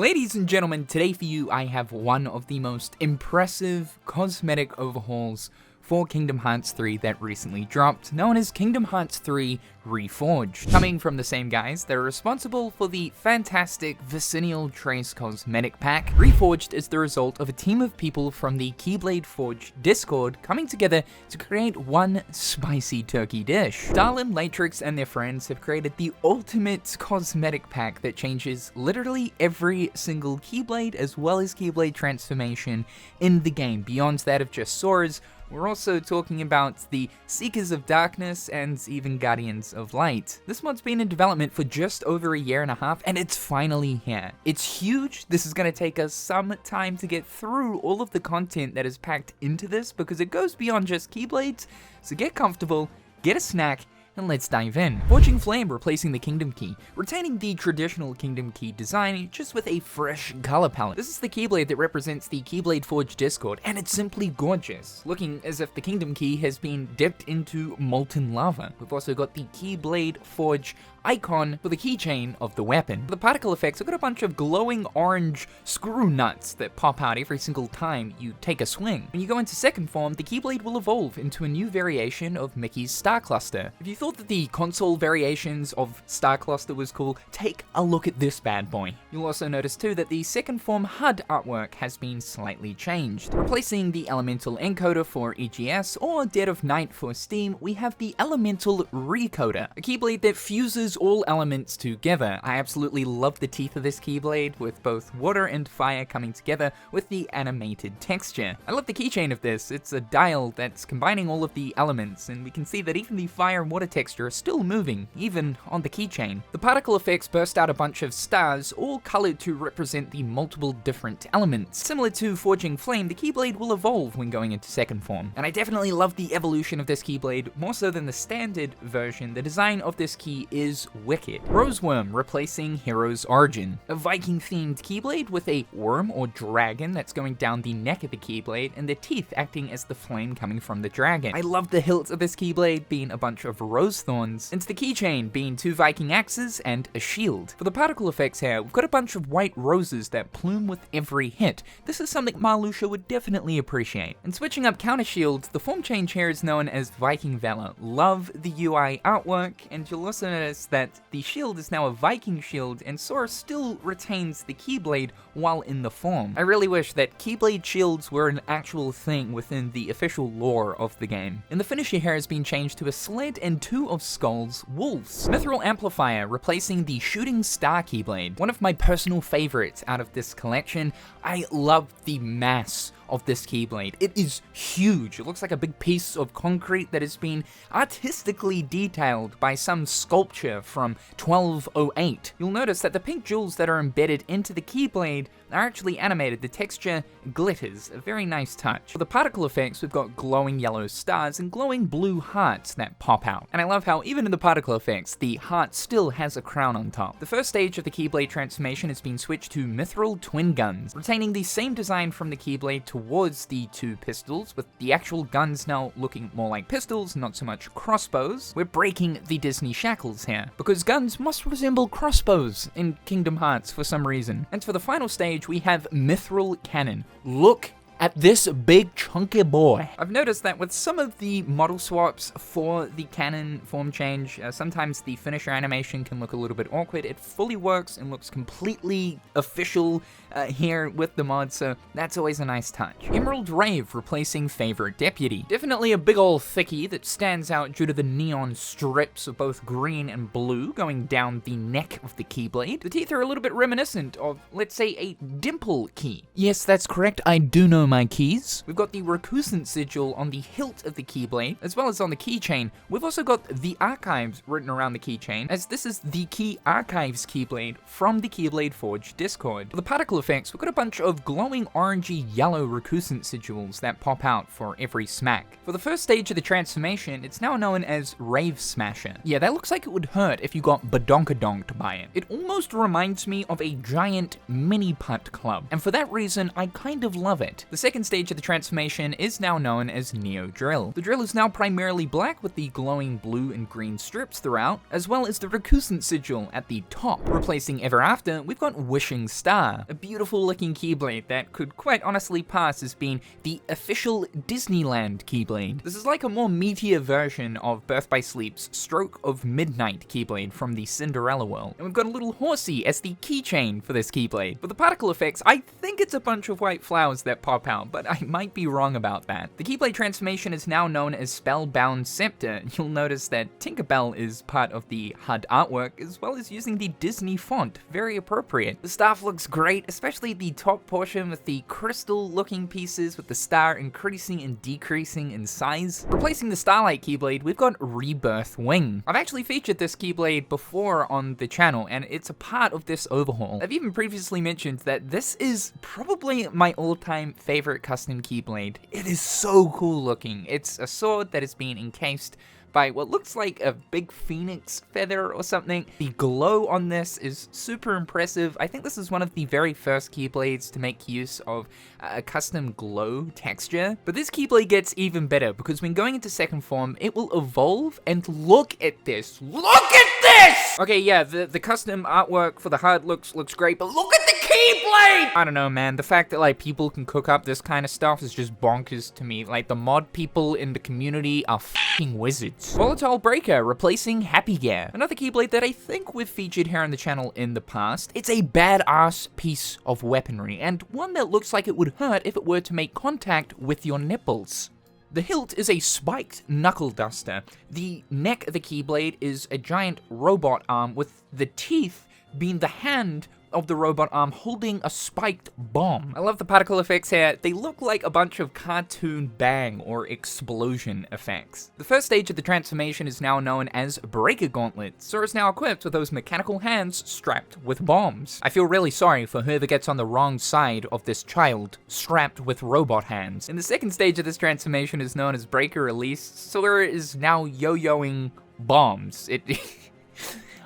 Ladies and gentlemen, today for you I have one of the most impressive cosmetic overhauls for Kingdom Hearts 3 that recently dropped, known as Kingdom Hearts 3 Reforged. Coming from the same guys, they're responsible for the fantastic Vicinal Trace cosmetic pack. Reforged is the result of a team of people from the Keyblade Forge Discord coming together to create one spicy turkey dish. Darlin, Latrix, and their friends have created the ultimate cosmetic pack that changes literally every single Keyblade as well as Keyblade transformation in the game, beyond that of just Soras. We're also talking about the Seekers of Darkness and even Guardians of Light. This mod's been in development for just over a year and a half, and it's finally here. It's huge. This is going to take us some time to get through all of the content that is packed into this because it goes beyond just Keyblades, so get comfortable, get a snack, and let's dive in. Forging Flame replacing the Kingdom Key, retaining the traditional Kingdom Key design just with a fresh color palette. This is the Keyblade that represents the Keyblade Forge Discord, and it's simply gorgeous, looking as if the Kingdom Key has been dipped into molten lava. We've also got the Keyblade Forge icon for the keychain of the weapon. For the particle effects, we've got a bunch of glowing orange screw nuts that pop out every single time you take a swing. When you go into second form, the Keyblade will evolve into a new variation of Mickey's Star Cluster. If you thought that the console variations of Star Cluster was cool, take a look at this bad boy. You'll also notice too that the second form HUD artwork has been slightly changed. Replacing the Elemental Encoder for EGS or Dead of Night for Steam, we have the Elemental Recoder, a Keyblade that fuses all elements together. I absolutely love the teeth of this Keyblade, with both water and fire coming together with the animated texture. I love the keychain of this. It's a dial that's combining all of the elements, and we can see that even the fire and water texture are still moving, even on the keychain. The particle effects burst out a bunch of stars, all colored to represent the multiple different elements. Similar to Forging Flame, the Keyblade will evolve when going into second form, and I definitely love the evolution of this Keyblade, more so than the standard version. The design of this key is wicked. Roseworm replacing Hero's Origin, a Viking-themed Keyblade with a worm or dragon that's going down the neck of the Keyblade and the teeth acting as the flame coming from the dragon. I love the hilt of this Keyblade being a bunch of rose thorns, and the keychain being 2 Viking axes and a shield. For the particle effects here, we've got a bunch of white roses that plume with every hit. This is something Marluxia would definitely appreciate. And switching up counter shields, the form change here is known as Viking Valor. Love the UI artwork, and you'll also notice that the shield is now a Viking shield, and Sora still retains the Keyblade while in the form. I really wish that Keyblade shields were an actual thing within the official lore of the game. And the finisher here has been changed to a sled and 2 of Skull's wolves. Mithril Amplifier replacing the Shooting Star Keyblade, one of my personal favorites out of this collection. I love the mass of this Keyblade. It is huge. It looks like a big piece of concrete that has been artistically detailed by some sculpture from 1208. You'll notice that the pink jewels that are embedded into the Keyblade are actually animated. The texture glitters, a very nice touch. For the particle effects, we've got glowing yellow stars and glowing blue hearts that pop out. And I love how even in the particle effects, the heart still has a crown on top. The first stage of the Keyblade transformation has been switched to Mithril Twin Guns, retaining the same design from the Keyblade towards the 2 pistols, with the actual guns now looking more like pistols, not so much crossbows. We're breaking the Disney shackles here, because guns must resemble crossbows in Kingdom Hearts for some reason. And for the final stage, we have Mithril Cannon. Look at this big chunky boy. I've noticed that with some of the model swaps for the cannon form change, sometimes the finisher animation can look a little bit awkward. It fully works and looks completely official here with the mod, so that's always a nice touch. Emerald Rave replacing Favorite Deputy. Definitely a big ol' thickie that stands out due to the neon strips of both green and blue going down the neck of the Keyblade. The teeth are a little bit reminiscent of, let's say, a dimple key. Yes, that's correct, I do know my keys. We've got the Recusant sigil on the hilt of the Keyblade, as well as on the keychain. We've also got the Archives written around the keychain, as this is the Key Archives Keyblade from the Keyblade Forge Discord. For the particle effects, we've got a bunch of glowing orangey yellow Recusant sigils that pop out for every smack. For the first stage of the transformation, it's now known as Rave Smasher. Yeah, that looks like it would hurt if you got badonkadonked by it. It almost reminds me of a giant mini putt club, and for that reason, I kind of love it. The second stage of the transformation is now known as Neo Drill. The drill is now primarily black with the glowing blue and green strips throughout, as well as the recusant sigil at the top. Replacing Ever After, we've got Wishing Star, a beautiful looking Keyblade that could quite honestly pass as being the official Disneyland Keyblade. This is like a more meatier version of Birth by Sleep's Stroke of Midnight Keyblade from the Cinderella world. And we've got a little horsey as the keychain for this Keyblade. For the particle effects, I think it's a bunch of white flowers that pop out, but I might be wrong about that. The Keyblade transformation is now known as Spellbound Scepter. You'll notice that Tinkerbell is part of the HUD artwork, as well as using the Disney font. Very appropriate. The staff looks great, especially the top portion with the crystal looking pieces with the star increasing and decreasing in size. Replacing the Starlight Keyblade, we've got Rebirth Wing. I've actually featured this Keyblade before on the channel, and it's a part of this overhaul. I've even previously mentioned that this is probably my all-time favorite custom Keyblade. It is so cool looking. It's a sword that is being encased by what looks like a big phoenix feather or something. The glow on this is super impressive. I think this is one of the very first Keyblades to make use of a custom glow texture. But this Keyblade gets even better because when going into second form, it will evolve, and look at this. Look at this! Okay, yeah, the custom artwork for the HUD looks great, but look at the Keyblade! I don't know, man. The fact that like people can cook up this kind of stuff is just bonkers to me. Like the mod people in the community are f***ing wizards. Volatile Breaker replacing Happy Gear. Another Keyblade that I think we've featured here on the channel in the past. It's a badass piece of weaponry, and one that looks like it would hurt if it were to make contact with your nipples. The hilt is a spiked knuckle duster. The neck of the Keyblade is a giant robot arm with the teeth being the hand of the robot arm holding a spiked bomb. I love the particle effects here. They look like a bunch of cartoon bang or explosion effects. The first stage of the transformation is now known as Breaker Gauntlet. Sora is now equipped with those mechanical hands strapped with bombs. I feel really sorry for whoever gets on the wrong side of this child strapped with robot hands. And the second stage of this transformation is known as Breaker Release. Sora is now yo-yoing bombs.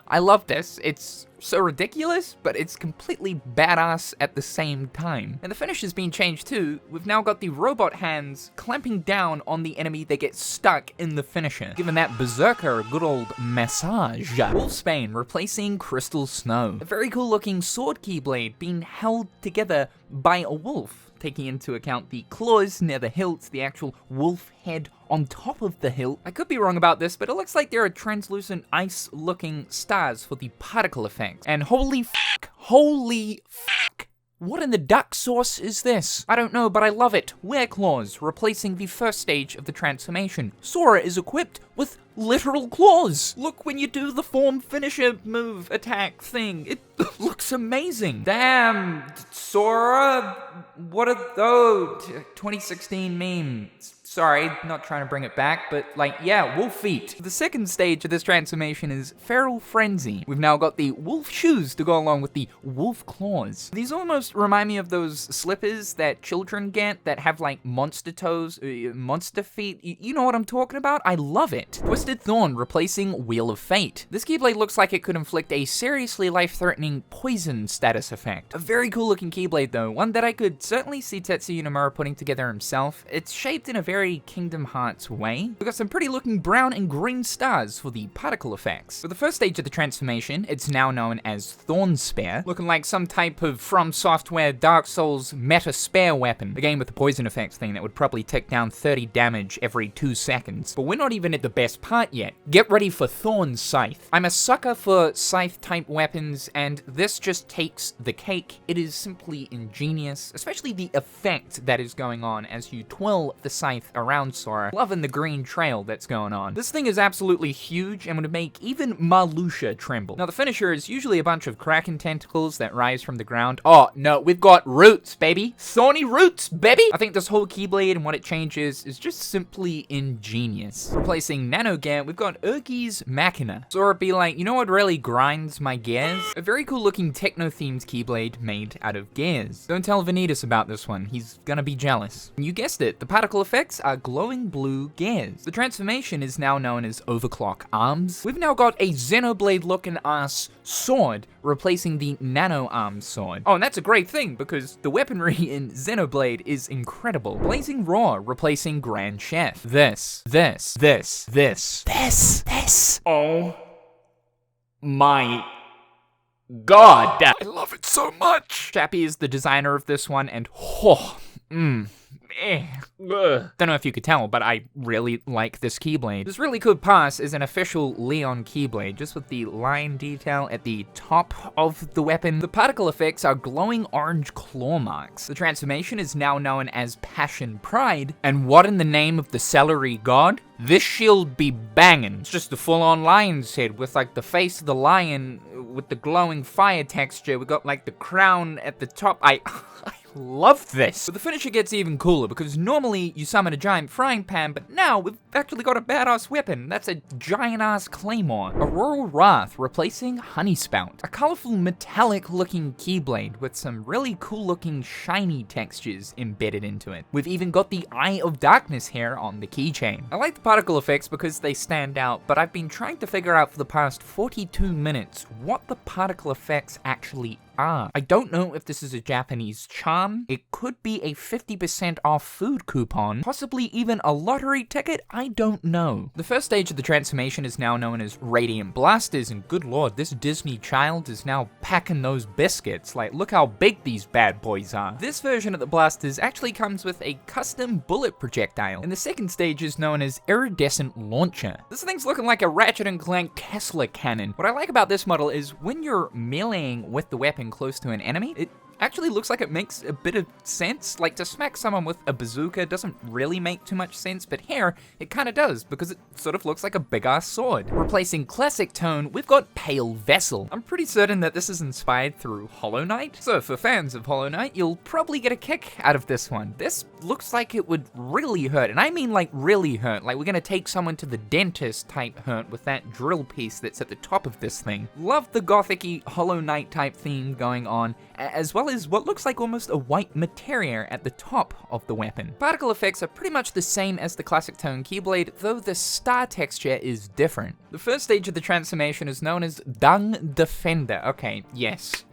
I love this. It's so ridiculous, but it's completely badass at the same time. And the finish has been changed too. We've now got the robot hands clamping down on the enemy that gets stuck in the finisher, giving that berserker a good old massage. Wolfsbane replacing Crystal Snow. A very cool looking sword Keyblade being held together by a wolf, taking into account the claws near the hilt, the actual wolf head on top of the hilt. I could be wrong about this, but it looks like there are translucent ice-looking stars for the particle effects. And holy fuck, what in the duck sauce is this? I don't know, but I love it. Wereclaws replacing the first stage of the transformation. Sora is equipped with literal claws. Look when you do the form finisher move attack thing. It looks amazing. Damn, Sora, what are those? 2016 memes. Sorry, not trying to bring it back, but like, yeah, wolf feet. The second stage of this transformation is Feral Frenzy. We've now got the wolf shoes to go along with the wolf claws. These almost remind me of those slippers that children get that have like monster toes, monster feet. You know what I'm talking about? I love it. Twisted Thorn replacing Wheel of Fate. This Keyblade looks like it could inflict a seriously life-threatening poison status effect. A very cool looking Keyblade though, one that I could certainly see Tetsuya Nomura putting together himself. It's shaped in a very Kingdom Hearts way. We've got some pretty looking brown and green stars for the particle effects. For the first stage of the transformation, it's now known as Thorn Spear, looking like some type of From Software Dark Souls meta spear weapon. Again with the poison effects thing that would probably tick down 30 damage every 2 seconds. But we're not even at the best part yet. Get ready for Thorn Scythe. I'm a sucker for scythe type weapons, and this just takes the cake. It is simply ingenious, especially the effect that is going on as you twirl the scythe around Sora. Loving the green trail that's going on. This thing is absolutely huge and would make even Marluxia tremble. Now the finisher is usually a bunch of kraken tentacles that rise from the ground. Oh no, we've got roots, baby. Thorny roots, baby. I think this whole Keyblade and what it changes is just simply ingenious. Replacing Nano Gear, we've got Urgi's Machina. Sora be like, you know what really grinds my gears? A very cool looking techno-themed Keyblade made out of gears. Don't tell Vanitas about this one. He's gonna be jealous. And you guessed it, the particle effects effects are glowing blue gears. The transformation is now known as overclock arms. We've now got a Xenoblade looking ass sword replacing the nano arm sword. Oh, and that's a great thing because the weaponry in Xenoblade is incredible. Blazing Roar replacing Grand Chef. This. Oh my God. I love it so much. Chappie is the designer of this one, and don't know if you could tell, but I really like this Keyblade. This really could pass as an official Leon Keyblade, just with the line detail at the top of the weapon. The particle effects are glowing orange claw marks. The transformation is now known as Passion Pride, and what in the name of the celery god? This shield be bangin'. It's just a full-on lion's head with like the face of the lion with the glowing fire texture. We got like the crown at the top. I love this. But the finisher gets even cooler because normally you summon a giant frying pan, but now we've actually got a badass weapon. That's a giant ass claymore. Auroral Wrath replacing Honey Spout. A colorful metallic looking Keyblade with some really cool looking shiny textures embedded into it. We've even got the Eye of Darkness here on the keychain. I like the particle effects because they stand out, but I've been trying to figure out for the past 42 minutes what the particle effects actually are. I don't know if this is a Japanese charm. It could be a 50% off food coupon, possibly even a lottery ticket. I don't know. The first stage of the transformation is now known as Radiant Blasters, and good lord, this Disney child is now packing those biscuits. Like, look how big these bad boys are. This version of the blasters actually comes with a custom bullet projectile, and the second stage is known as Iridescent Launcher. This thing's looking like a Ratchet & Clank Tesla cannon. What I like about this model is when you're meleeing with the weapon close to an enemy, it actually looks like it makes a bit of sense. Like, to smack someone with a bazooka doesn't really make too much sense, but here it kind of does because it sort of looks like a big ass sword. Replacing Classic Tone, we've got Pale Vessel. I'm pretty certain that this is inspired through Hollow Knight, so for fans of Hollow Knight, you'll probably get a kick out of this one. This looks like it would really hurt, and I mean like really hurt. Like, we're gonna take someone to the dentist type hurt with that drill piece that's at the top of this thing. Love the gothic-y Hollow Knight type theme going on, as well as what looks like almost a white materia at the top of the weapon. Particle effects are pretty much the same as the Classic Tone Keyblade, though the star texture is different. The first stage of the transformation is known as Dung Defender. Okay, yes.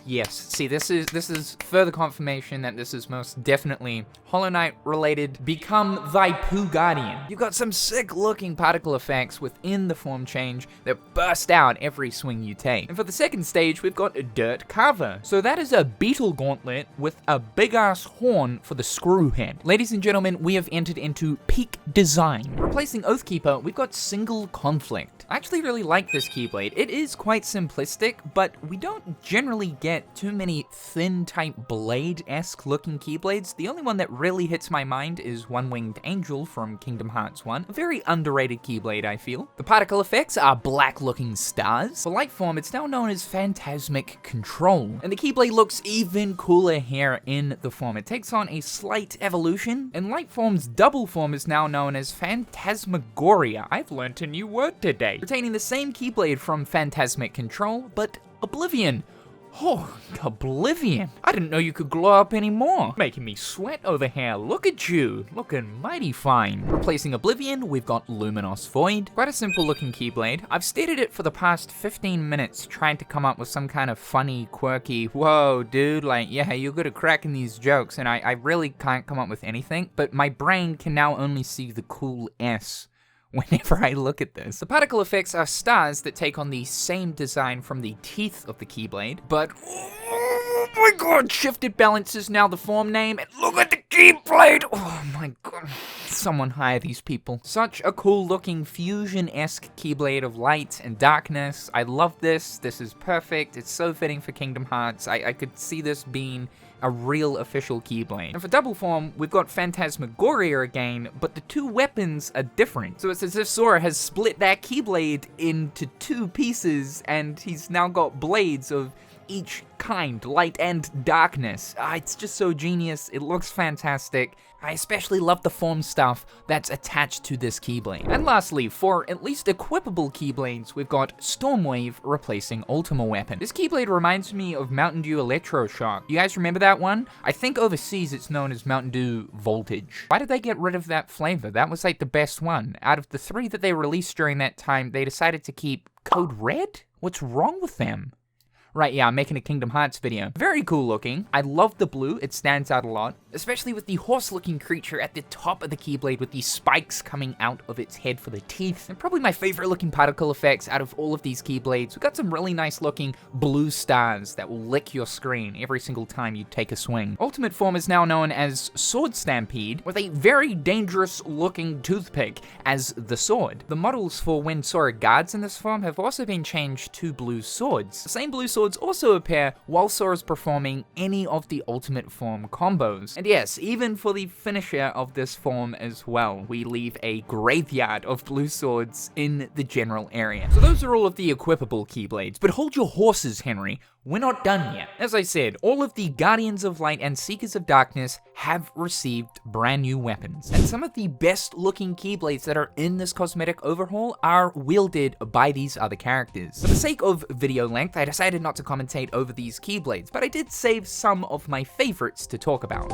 Yes, see, this is further confirmation that this is most definitely Hollow Knight related. Become thy Pooh Guardian. You've got some sick looking particle effects within the form change that burst out every swing you take. And for the second stage, we've got a Dirt Carver. So that is a beetle gauntlet with a big ass horn for the screw head. Ladies and gentlemen, we have entered into peak design. Replacing Oathkeeper, we've got Single Conflict. I actually really like this Keyblade. It is quite simplistic, but we don't generally get too many thin type blade-esque looking Keyblades. The only one that really hits my mind is One Winged Angel from Kingdom Hearts 1. A very underrated Keyblade, I feel. The particle effects are black looking stars. For light form, it's now known as Phantasmic Control. And the Keyblade looks even cooler here in the form. It takes on a slight evolution, and light form's double form is now known as Phantasmagoria. I've learned a new word today. Retaining the same Keyblade from Phantasmic Control, but Oblivion. Oh, Oblivion. I didn't know you could glow up anymore. Making me sweat over here. Look at you. Looking mighty fine. Replacing Oblivion, we've got Luminous Void. Quite a simple looking Keyblade. I've stated it for the past 15 minutes trying to come up with some kind of funny, quirky, whoa, dude, like, yeah, you're good at cracking these jokes, and I really can't come up with anything, but my brain can now only see the cool S whenever I look at this. The particle effects are stars that take on the same design from the teeth of the Keyblade, but oh my god, Shifted Balance is now the form name, and look at the Keyblade! Oh my god, someone hire these people. Such a cool looking fusion-esque Keyblade of light and darkness. I love this. This is perfect. It's so fitting for Kingdom Hearts. I could see this being a real official Keyblade. And for double form, we've got Phantasmagoria again, but the two weapons are different. So it's as if Sora has split that Keyblade into two pieces, and he's now got blades of each kind, light and darkness. It's just so genius, it looks fantastic. I especially love the form stuff that's attached to this Keyblade. And lastly, for at least equipable Keyblades, we've got Stormwave replacing Ultima Weapon. This Keyblade reminds me of Mountain Dew Electroshock. You guys remember that one? I think overseas it's known as Mountain Dew Voltage. Why did they get rid of that flavor? That was like the best one. Out of the 3 that they released during that time, they decided to keep Code Red? What's wrong with them? Right, yeah, I'm making a Kingdom Hearts video. Very cool looking. I love the blue, it stands out a lot. Especially with the horse-looking creature at the top of the Keyblade with these spikes coming out of its head for the teeth. And probably my favorite looking particle effects out of all of these Keyblades. We've got some really nice looking blue stars that will lick your screen every single time you take a swing. Ultimate form is now known as Sword Stampede, with a very dangerous looking toothpick as the sword. The models for when Sora guards in this form have also been changed to blue swords. The same blue swords also appear while Sora's performing any of the Ultimate Form combos. And yes, even for the finisher of this form as well, we leave a graveyard of blue swords in the general area. So those are all of the equipable Keyblades, but hold your horses, Henry. We're not done yet. As I said, all of the Guardians of Light and Seekers of Darkness have received brand new weapons. And some of the best looking Keyblades that are in this cosmetic overhaul are wielded by these other characters. For the sake of video length, I decided not to commentate over these Keyblades, but I did save some of my favorites to talk about.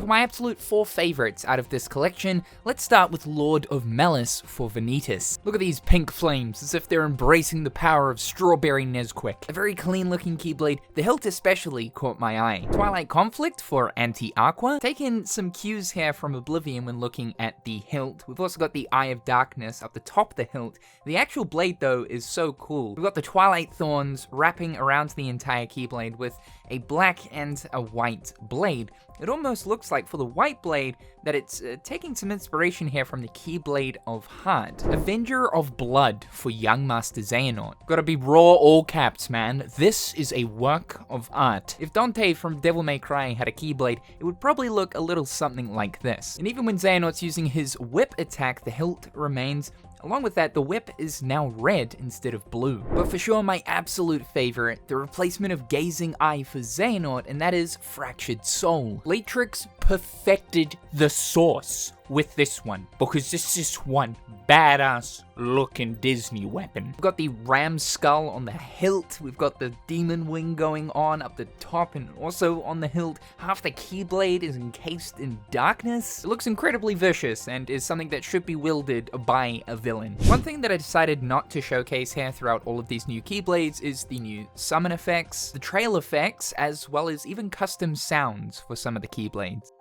My absolute 4 favorites out of this collection, let's start with Lord of Malice for Vanitas. Look at these pink flames, as if they're embracing the power of Strawberry Nesquik. A very clean looking Keyblade, the hilt especially caught my eye. Twilight Conflict for Anti-Aqua. Taking some cues here from Oblivion when looking at the hilt. We've also got the Eye of Darkness up the top of the hilt. The actual blade though is so cool. We've got the Twilight Thorns wrapping around the entire Keyblade with a black and a white blade. It almost looks like for the white blade that it's taking some inspiration here from the Keyblade of Heart. Avenger of Blood for young Master Xehanort. Gotta be raw all caps, man. This is a work of art. If Dante from Devil May Cry had a Keyblade, it would probably look a little something like this. And even when Xehanort's using his whip attack, the hilt remains. Along with that, the whip is now red instead of blue. But for sure, my absolute favorite, the replacement of Gazing Eye for Xehanort, and that is Fractured Soul. Latrix perfected the sauce with this one, because this is one badass looking Disney weapon. We've got the ram skull on the hilt, we've got the demon wing going on up the top and also on the hilt. Half the Keyblade is encased in darkness. It looks incredibly vicious and is something that should be wielded by a villain. One thing that I decided not to showcase here throughout all of these new Keyblades is the new summon effects, the trail effects, as well as even custom sounds for some of the Keyblades.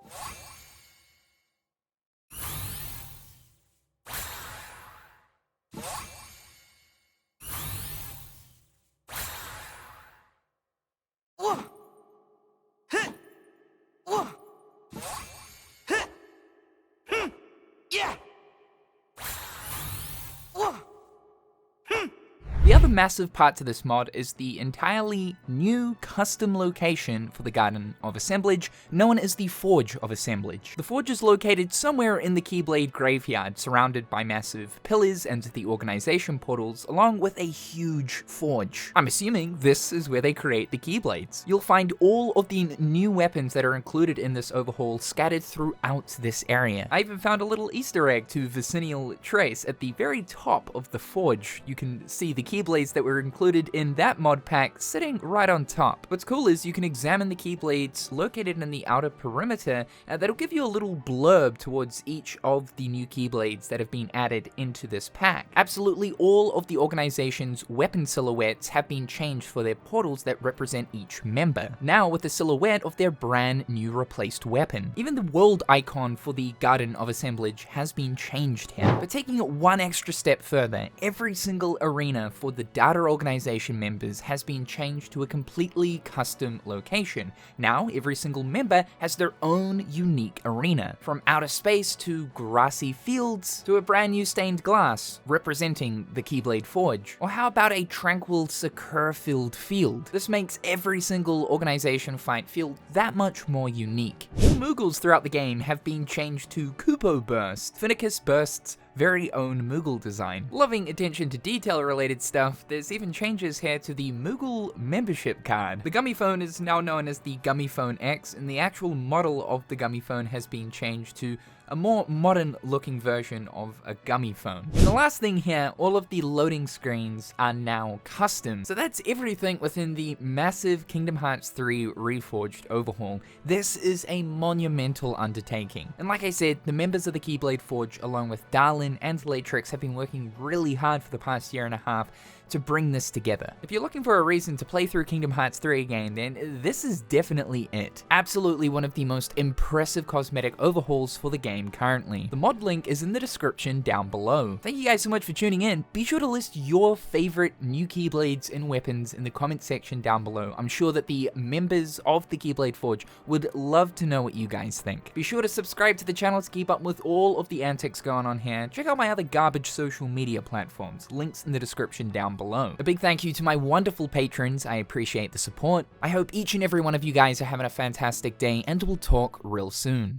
Another massive part to this mod is the entirely new custom location for the Garden of Assemblage, known as the Forge of Assemblage. The Forge is located somewhere in the Keyblade graveyard, surrounded by massive pillars and the organization portals, along with a huge forge. I'm assuming this is where they create the Keyblades. You'll find all of the new weapons that are included in this overhaul scattered throughout this area. I even found a little Easter egg to Vicinal Trace at the very top of the forge. You can see the Keyblades that were included in that mod pack sitting right on top. What's cool is you can examine the Keyblades located in the outer perimeter that'll give you a little blurb towards each of the new Keyblades that have been added into this pack. Absolutely all of the organization's weapon silhouettes have been changed for their portals that represent each member, now with the silhouette of their brand new replaced weapon. Even the world icon for the Garden of Assemblage has been changed here. But taking it one extra step further, every single arena for the data organization members has been changed to a completely custom location. Now every single member has their own unique arena, from outer space to grassy fields to a brand new stained glass representing the Keyblade Forge. Or how about a tranquil Sakura-filled field? This makes every single organization fight feel that much more unique. All Moogles throughout the game have been changed to Kupo Burst, Finnicus Burst's very own Moogle design. Loving attention to detail related stuff, there's even changes here to the Moogle membership card. The Gummy Phone is now known as the Gummy Phone X, and the actual model of the Gummy Phone has been changed to a more modern looking version of a gummy phone. And the last thing here, all of the loading screens are now custom. So that's everything within the massive Kingdom Hearts 3 Reforged overhaul. This is a monumental undertaking. And like I said, the members of the Keyblade Forge, along with Darlin and Latrix, have been working really hard for the past year and a half to bring this together. If you're looking for a reason to play through Kingdom Hearts 3 again, then this is definitely it. Absolutely one of the most impressive cosmetic overhauls for the game currently. The mod link is in the description down below. Thank you guys so much for tuning in. Be sure to list your favorite new Keyblades and weapons in the comment section down below. I'm sure that the members of the Keyblade Forge would love to know what you guys think. Be sure to subscribe to the channel to keep up with all of the antics going on here. Check out my other garbage social media platforms. Links in the description down below. A big thank you to my wonderful patrons. I appreciate the support. I hope each and every one of you guys are having a fantastic day, and we'll talk real soon.